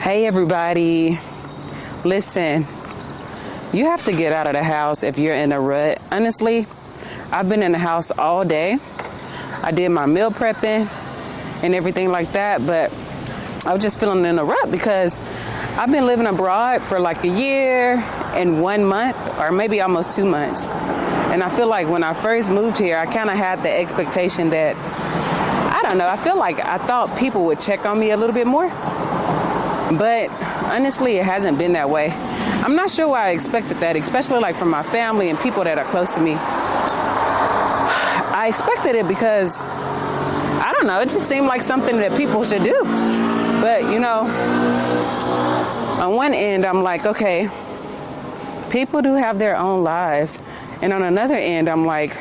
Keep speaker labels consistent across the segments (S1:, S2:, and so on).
S1: Hey everybody, listen, you have to get out of the house if you're in a rut. Honestly, I've been in the house all day. I did my meal prepping and everything like that, but I was just feeling in a rut because I've been living abroad for like a year and 1 month, or maybe almost 2 months. And I feel like when I first moved here, I kind of had the expectation that, I don't know, I feel like I thought people would check on me a little bit more. But honestly, it hasn't been that way. I'm not sure why I expected that, especially like from my family and people that are close to me. I expected it because, I don't know, it just seemed like something that people should do. But, you know, on one end, I'm like, okay, people do have their own lives. And on another end, I'm like,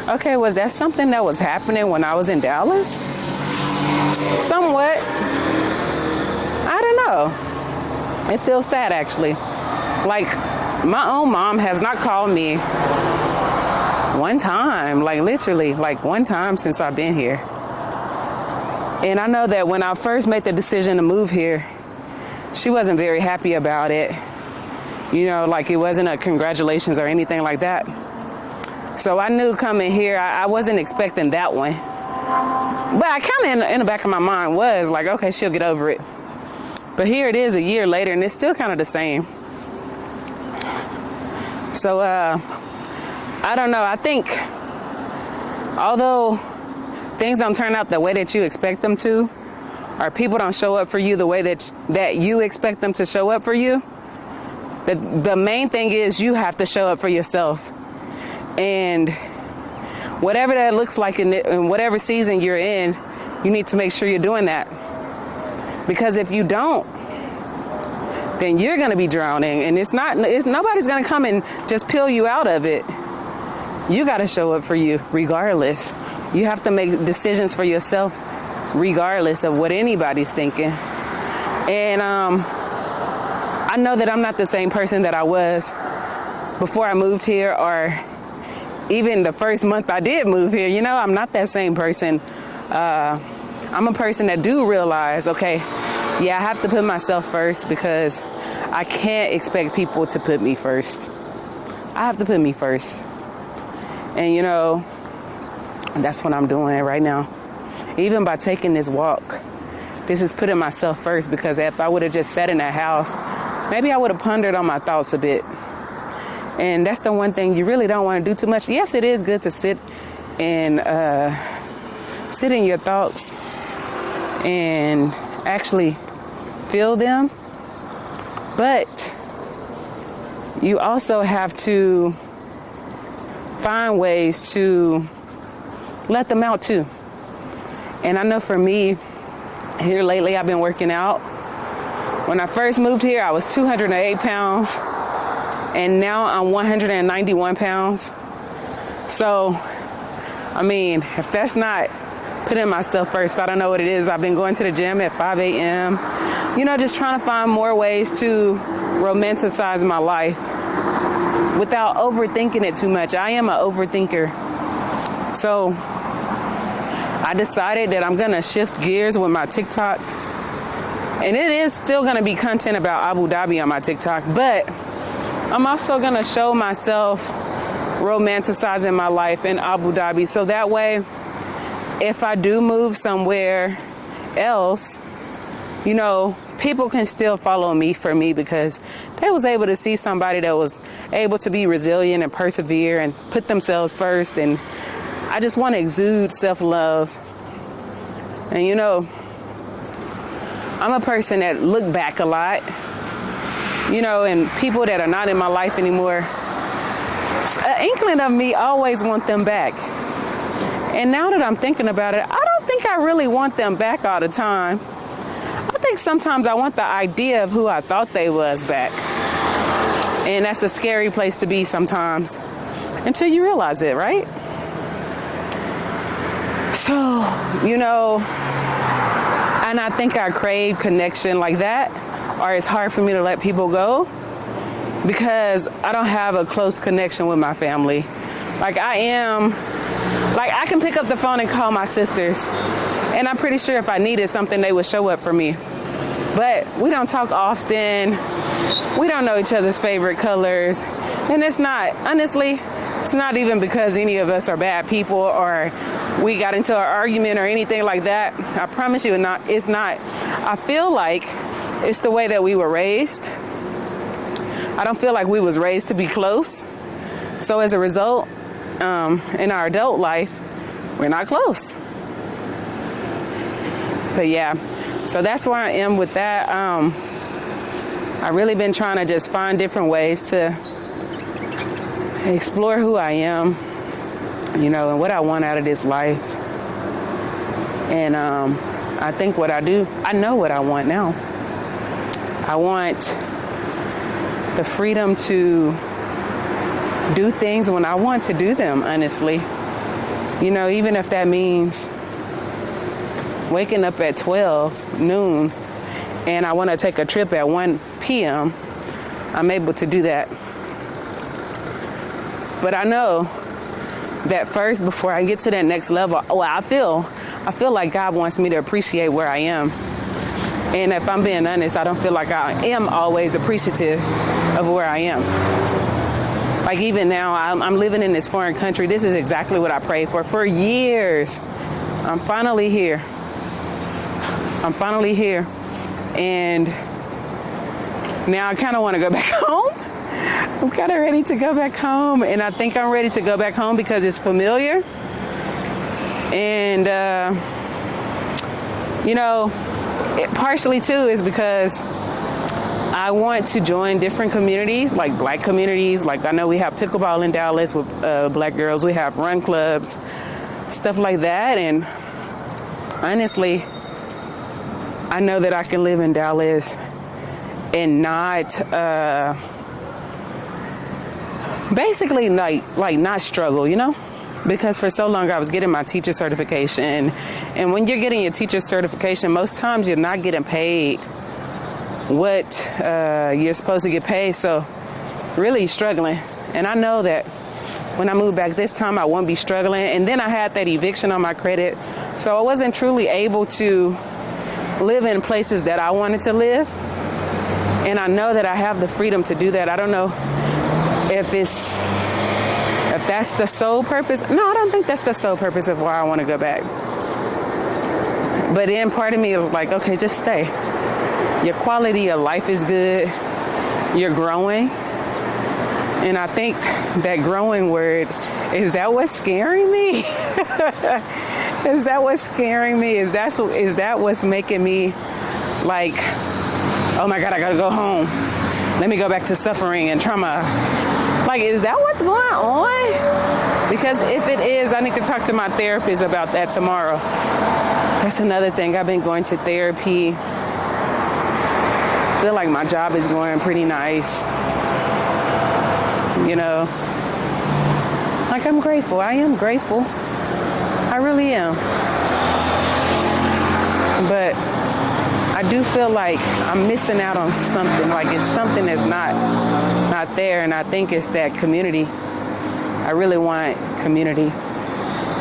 S1: okay, was that something that was happening when I was in Dallas? Somewhat. I don't know. It feels sad, actually. Like, my own mom has not called me one time, like literally, like one time since I've been here. And I know that when I first made the decision to move here, she wasn't very happy about it. You know, like it wasn't a congratulations or anything like that. So I knew coming here, I wasn't expecting that one. But I kind of in the back of my mind was like, okay, she'll get over it. But here it is a year later, and it's still kind of the same. So, I don't know. I think, although things don't turn out the way that you expect them to, or people don't show up for you the way that you expect them to show up for you, the main thing is you have to show up for yourself. And whatever that looks like in whatever season you're in, you need to make sure you're doing that. Because if you don't, then you're going to be drowning, and nobody's going to come and just peel you out of it. You got to show up for you regardless. You have to make decisions for yourself regardless of what anybody's thinking. And I know that I'm not the same person that I was before I moved here, or even the first month I did move here. You know, I'm not that same person. I'm a person that do realize, okay, yeah, I have to put myself first because I can't expect people to put me first. I have to put me first. And, you know, that's what I'm doing right now. Even by taking this walk, this is putting myself first, because if I would have just sat in that house, maybe I would have pondered on my thoughts a bit. And that's the one thing you really don't want to do too much. Yes, it is good to sit in your thoughts and actually feel them, but you also have to find ways to let them out too. And I know for me, here lately I've been working out. When I first moved here, I was 208 pounds, and now I'm 191 pounds. So, I mean, if that's not putting myself first, I don't know what it is. I've been going to the gym at 5 a.m., you know, just trying to find more ways to romanticize my life without overthinking it too much. I am an overthinker. So I decided that I'm going to shift gears with my TikTok. And it is still going to be content about Abu Dhabi on my TikTok, but I'm also going to show myself romanticizing my life in Abu Dhabi. So that way, if I do move somewhere else, you know, people can still follow me for me, because they was able to see somebody that was able to be resilient and persevere and put themselves first. And I just want to exude self-love. And, you know, I'm a person that look back a lot, you know, and people that are not in my life anymore, an inkling of me always want them back. And now that I'm thinking about it, I don't think I really want them back all the time. I think sometimes I want the idea of who I thought they was back. And that's a scary place to be sometimes, until you realize it, right? So, you know, and I think I crave connection like that, or it's hard for me to let people go because I don't have a close connection with my family. Like I can pick up the phone and call my sisters, and I'm pretty sure if I needed something, they would show up for me. But we don't talk often. We don't know each other's favorite colors. And it's not, honestly, it's not even because any of us are bad people or we got into an argument or anything like that. I promise you, it's not. I feel like it's the way that we were raised. I don't feel like we was raised to be close. So as a result, in our adult life, we're not close. But yeah, so that's where I am with that. I've really been trying to just find different ways to explore who I am, and what I want out of this life. And I think what I do, I know what I want now. I want the freedom to do things when I want to do them, honestly. Even if that means waking up at 12 noon and I want to take a trip at 1 p.m., I'm able to do that. But I know that first, before I get to that next level, I feel like God wants me to appreciate where I am. And if I'm being honest, I don't feel like I am always appreciative of where I am. Like even now, I'm living in this foreign country. This is exactly what I prayed for years. I'm finally here. And now I kind of want to go back home. I'm kind of ready to go back home. And I think I'm ready to go back home because it's familiar. And, partially too is because I want to join different communities, like black communities. Like I know we have pickleball in Dallas with black girls. We have run clubs, stuff like that. And honestly, I know that I can live in Dallas and not, basically like not struggle, Because for so long I was getting my teacher certification. And when you're getting your teacher certification, most times you're not getting paid what you're supposed to get paid. So really struggling. And I know that when I move back this time, I won't be struggling. And then I had that eviction on my credit. So I wasn't truly able to live in places that I wanted to live. And I know that I have the freedom to do that. I don't know if that's the sole purpose. No, I don't think that's the sole purpose of why I want to go back. But then part of me is like, okay, just stay. Your quality of life is good. You're growing. And I think that growing word, is that what's scaring me? Is that what's scaring me? Is that what's making me like, oh my God, I gotta go home. Let me go back to suffering and trauma. Like, is that what's going on? Because if it is, I need to talk to my therapist about that tomorrow. That's another thing. I've been going to therapy. I feel like my job is going pretty nice. Like I'm grateful. I am grateful. I really am. But I do feel like I'm missing out on something. Like it's something that's not there. And I think it's that community. I really want community.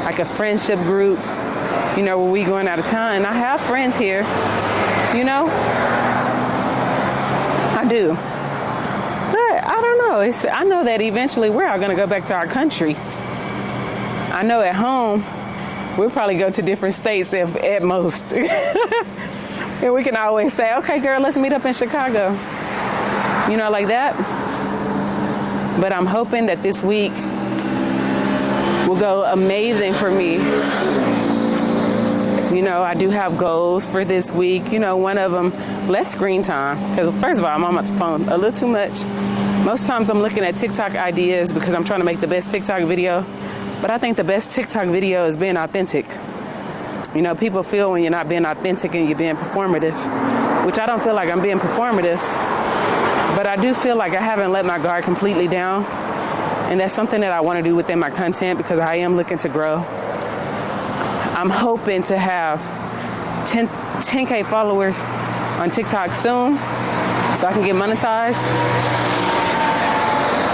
S1: Like a friendship group, where we going out of town. And I have friends here, I do. But I don't know. I know that eventually we're all going to go back to our country. I know at home, we'll probably go to different states at most. And we can always say, okay, girl, let's meet up in Chicago. Like that. But I'm hoping that this week will go amazing for me. I do have goals for this week. One of them, less screen time. Because first of all, I'm on my phone a little too much. Most times I'm looking at TikTok ideas because I'm trying to make the best TikTok video. But I think the best TikTok video is being authentic. People feel when you're not being authentic and you're being performative, which I don't feel like I'm being performative. But I do feel like I haven't let my guard completely down. And that's something that I want to do within my content because I am looking to grow. I'm hoping to have 10K followers on TikTok soon so I can get monetized.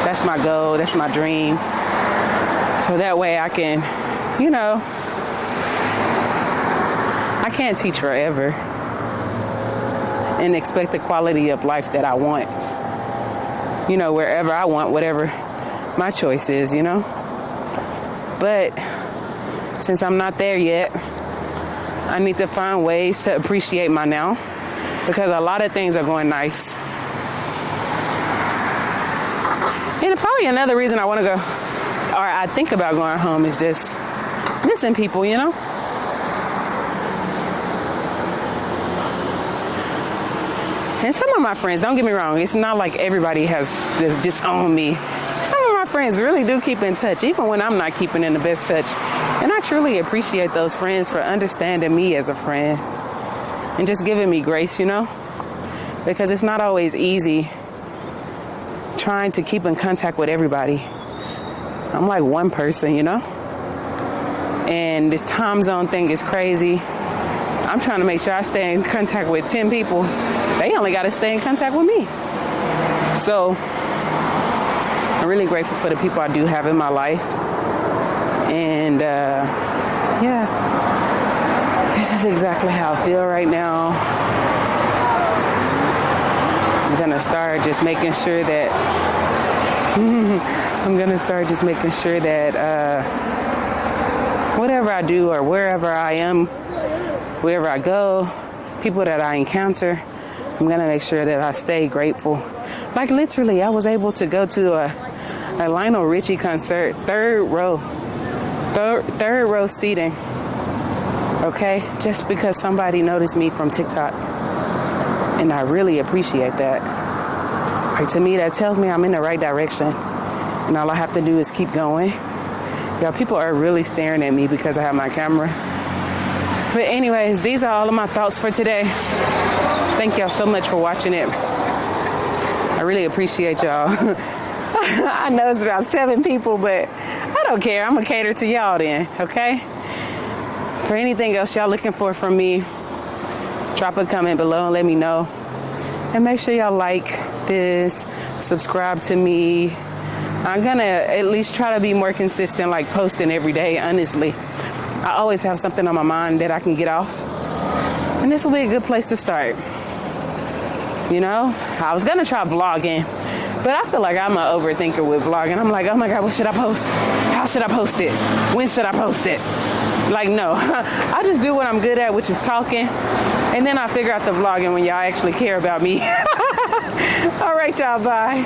S1: That's my goal. That's my dream. So that way I can, I can't teach forever. and expect the quality of life that I want. You know, wherever I want, whatever my choice is, you know. But since I'm not there yet, I need to find ways to appreciate my now, because a lot of things are going nice. And probably another reason I want to go, or I think about going home, is just missing people, you know? And some of my friends, don't get me wrong, it's not like everybody has just disowned me. Some of my friends really do keep in touch, even when I'm not keeping in the best touch. And I truly appreciate those friends for understanding me as a friend and just giving me grace, you know? Because it's not always easy trying to keep in contact with everybody. I'm like one person, you know? And this time zone thing is crazy. I'm trying to make sure I stay in contact with 10 people. They only got to stay in contact with me. So I'm really grateful for the people I do have in my life. And yeah, this is exactly how I feel right now. I'm going to start just making sure that whatever I do or wherever I am, wherever I go, people that I encounter, I'm going to make sure that I stay grateful. Like literally, I was able to go to a Lionel Richie concert, third row seating, okay? Just because somebody noticed me from TikTok. And I really appreciate that. Like, to me, that tells me I'm in the right direction. And all I have to do is keep going. Y'all, people are really staring at me because I have my camera. But anyways, these are all of my thoughts for today. Thank y'all so much for watching it. I really appreciate y'all. I know it's about 7 people, but I don't care. I'm going to cater to y'all then, okay? For anything else y'all looking for from me, drop a comment below and let me know. And make sure y'all like this, subscribe to me. I'm going to at least try to be more consistent, like posting every day, honestly. I always have something on my mind that I can get off. And this will be a good place to start. You know, I was going to try vlogging, but I feel like I'm an overthinker with vlogging. I'm like, oh my God, what should I post? How should I post it? When should I post it? Like, no, I just do what I'm good at, which is talking. And then I figure out the vlogging when y'all actually care about me. All right, y'all, bye.